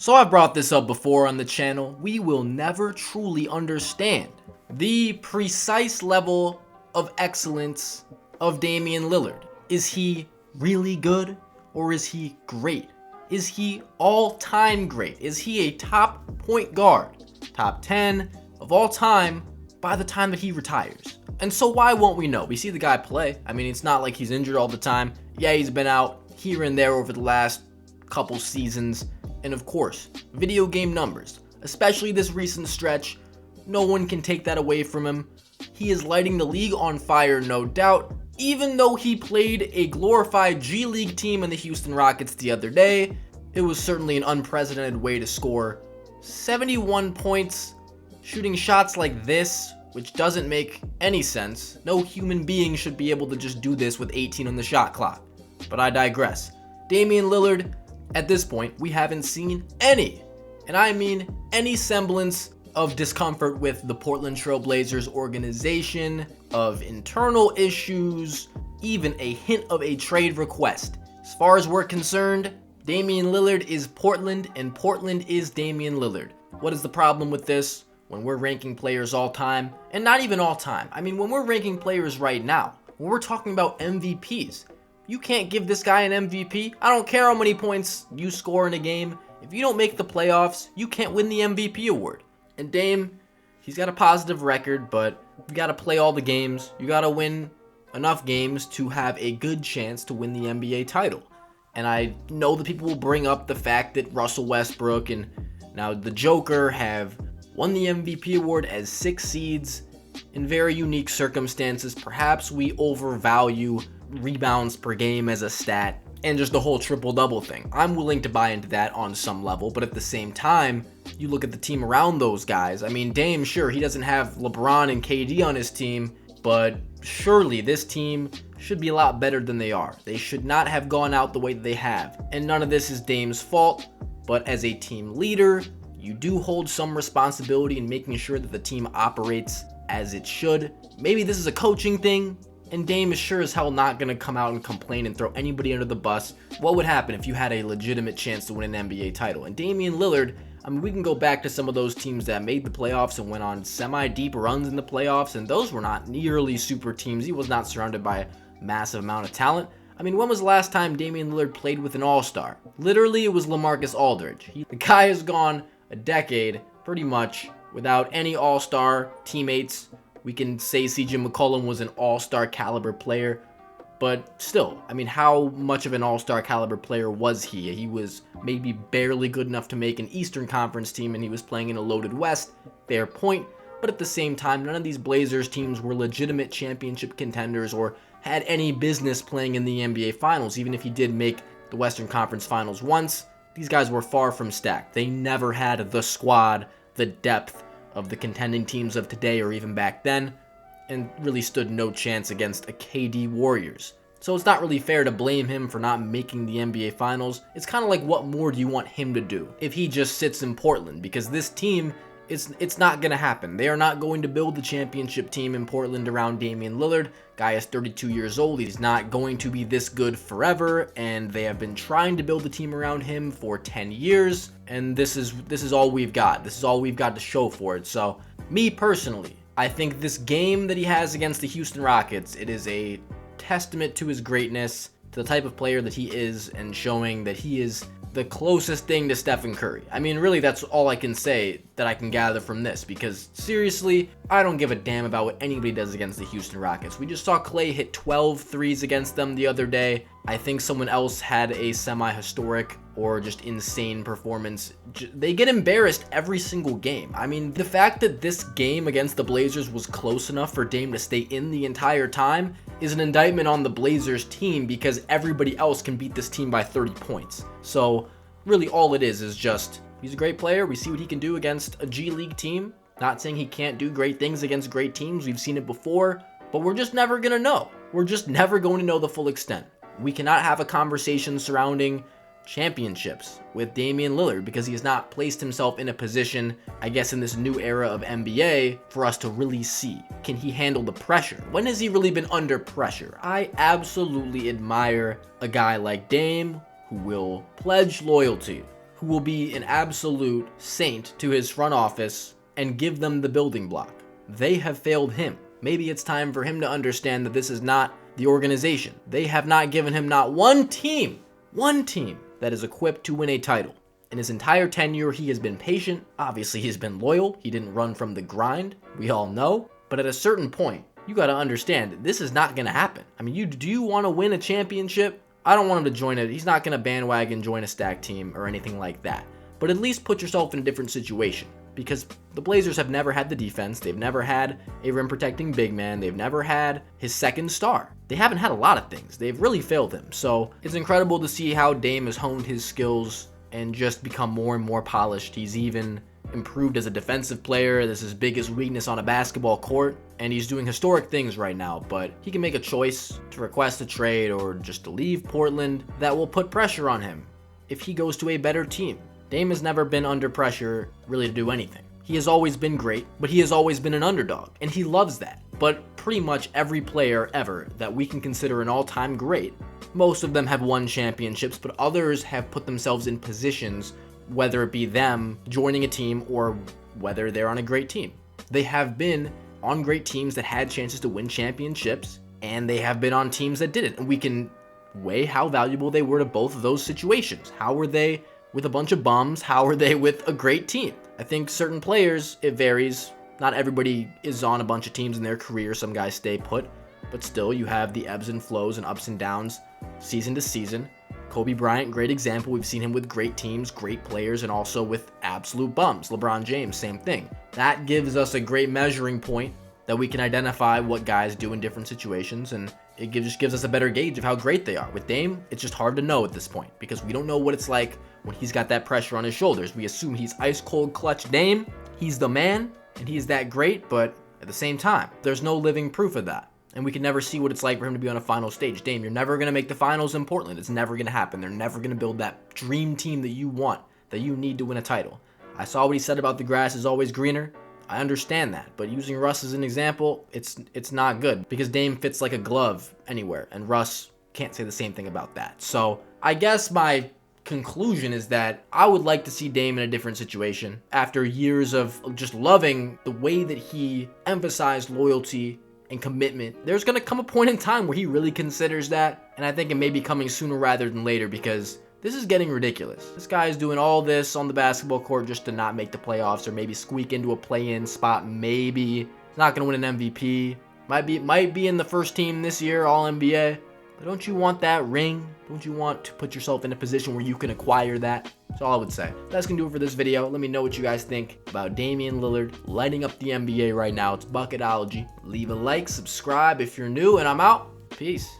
So I've brought this up before on the channel. We will never truly understand the precise level of excellence of Damian Lillard. Is he really good or is he great? Is he all-time great? Is he a top point guard, top 10 of all time by the time that he retires? And so why won't we know? We see the guy play. I mean, it's not like he's injured all the time. Yeah, he's been out here and there over the last couple seasons. And of course, video game numbers, especially this recent stretch, no one can take that away from him. He is lighting the league on fire, no doubt, even though he played a glorified G League team in the Houston Rockets the other day. It was certainly an unprecedented way to score 71 points, shooting shots like this, which doesn't make any sense. No human being should be able to just do this with 18 on the shot clock. But I digress. Damian Lillard, at this point, we haven't seen any, and I mean any semblance of discomfort with the Portland Trail Blazers organization, of internal issues, even a hint of a trade request. As far as we're concerned, Damian Lillard is Portland, and Portland is Damian Lillard. What is the problem with this? When we're ranking players all time, and not even all time, I mean when we're ranking players right now, when we're talking about MVPs, you can't give this guy an MVP. I don't care how many points you score in a game. If you don't make the playoffs, you can't win the MVP award. And Dame, he's got a positive record, but you got to play all the games. You got to win enough games to have a good chance to win the NBA title. And I know that people will bring up the fact that Russell Westbrook and now the Joker have won the MVP award as 6 seeds in very unique circumstances. Perhaps we overvalue rebounds per game as a stat and just the whole triple-double thing. I'm willing to buy into that on some level, but at the same time, you look at the team around those guys. I mean, Dame, sure, he doesn't have LeBron and KD on his team, but surely this team should be a lot better than they are. They should not have gone out the way that they have. And none of this is Dame's fault, but as a team leader, you do hold some responsibility in making sure that the team operates as it should. Maybe this is a coaching thing, and Dame is sure as hell not going to come out and complain and throw anybody under the bus. What would happen if you had a legitimate chance to win an NBA title? And Damian Lillard, I mean, we can go back to some of those teams that made the playoffs and went on semi-deep runs in the playoffs, and those were not nearly super teams. He was not surrounded by a massive amount of talent. I mean, when was the last time Damian Lillard played with an all-star? Literally, it was LaMarcus Aldridge. The guy has gone a decade, pretty much, without any all-star teammates. We can say CJ McCollum was an all-star caliber player, but still, I mean, how much of an all-star caliber player was he? He was maybe barely good enough to make an Eastern Conference team, and he was playing in a loaded West. Fair point. But at the same time, none of these Blazers teams were legitimate championship contenders or had any business playing in the NBA Finals. Even if he did make the Western Conference Finals once, these guys were far from stacked. They never had the squad, the depth of the contending teams of today or even back then, and really stood no chance against a KD Warriors. So it's not really fair to blame him for not making the NBA Finals. It's kind of like, what more do you want him to do if he just sits in Portland? Because this team, it's not going to happen. They are not going to build the championship team in Portland around Damian Lillard. Guy is 32 years old. He's not going to be this good forever, and they have been trying to build the team around him for 10 years, and this is all we've got. This is all we've got to show for it. So, me personally, I think this game that he has against the Houston Rockets, it is a testament to his greatness, to the type of player that he is, and showing that he is the closest thing to Stephen Curry. I mean, really, that's all I can say that I can gather from this, because seriously, I don't give a damn about what anybody does against the Houston Rockets. We just saw Klay hit 12 threes against them the other day. I think someone else had a semi-historic or just insane performance. They get embarrassed every single game. I mean, the fact that this game against the Blazers was close enough for Dame to stay in the entire time is an indictment on the Blazers team, because everybody else can beat this team by 30 points. So really all it is just, he's a great player. We see what he can do against a G League team. Not saying he can't do great things against great teams. We've seen it before, but we're just never going to know. We're just never going to know the full extent. We cannot have a conversation surrounding championships with Damian Lillard because he has not placed himself in a position, I guess, in this new era of NBA for us to really see. Can he handle the pressure? When has he really been under pressure? I absolutely admire a guy like Dame who will pledge loyalty, who will be an absolute saint to his front office and give them the building block. They have failed him. Maybe it's time for him to understand that this is not the organization. They have not given him not one team that is equipped to win a title. In his entire tenure, he has been patient. Obviously, he's been loyal. He didn't run from the grind. We all know. But at a certain point, you got to understand this is not going to happen. I mean, do you want to win a championship? I don't want him to join it. He's not going to bandwagon join a stacked team or anything like that. But at least put yourself in a different situation, because the Blazers have never had the defense. They've never had a rim protecting big man. They've never had his second star. They haven't had a lot of things. They've really failed him. So it's incredible to see how Dame has honed his skills and just become more and more polished. He's even improved as a defensive player. This is his biggest weakness on a basketball court, and he's doing historic things right now. But he can make a choice to request a trade or just to leave Portland that will put pressure on him if he goes to a better team. Dame has never been under pressure really to do anything. He has always been great, but he has always been an underdog, and he loves that. But pretty much every player ever that we can consider an all-time great, most of them have won championships, but others have put themselves in positions, whether it be them joining a team or whether they're on a great team. They have been on great teams that had chances to win championships, and they have been on teams that didn't. And we can weigh how valuable they were to both of those situations. How were they with a bunch of bums? How are they with a great team? I think certain players, it varies. Not everybody is on a bunch of teams in their career. Some guys stay put, but still you have the ebbs and flows and ups and downs season to season. Kobe Bryant, great example. We've seen him with great teams, great players, and also with absolute bums. LeBron James, same thing. That gives us a great measuring point that we can identify what guys do in different situations, and it just gives us a better gauge of how great they are. With Dame, it's just hard to know at this point because we don't know what it's like when he's got that pressure on his shoulders. We assume he's ice cold clutch Dame, he's the man, and he's that great, but at the same time, there's no living proof of that. And we can never see what it's like for him to be on a final stage. Dame, you're never going to make the finals in Portland. It's never going to happen. They're never going to build that dream team that you want, that you need to win a title. I saw what he said about the grass is always greener. I understand that, but using Russ as an example, it's not good because Dame fits like a glove anywhere, and Russ can't say the same thing about that. So I guess my conclusion is that I would like to see Dame in a different situation after years of just loving the way that he emphasized loyalty and commitment. There's going to come a point in time where he really considers that, and I think it may be coming sooner rather than later because this is getting ridiculous. This guy is doing all this on the basketball court just to not make the playoffs or maybe squeak into a play-in spot. Maybe he's not going to win an MVP. Might be in the first team this year, All-NBA. But don't you want that ring? Don't you want to put yourself in a position where you can acquire that? That's all I would say. That's going to do it for this video. Let me know what you guys think about Damian Lillard lighting up the NBA right now. It's Bucketology. Leave a like, subscribe if you're new, and I'm out. Peace.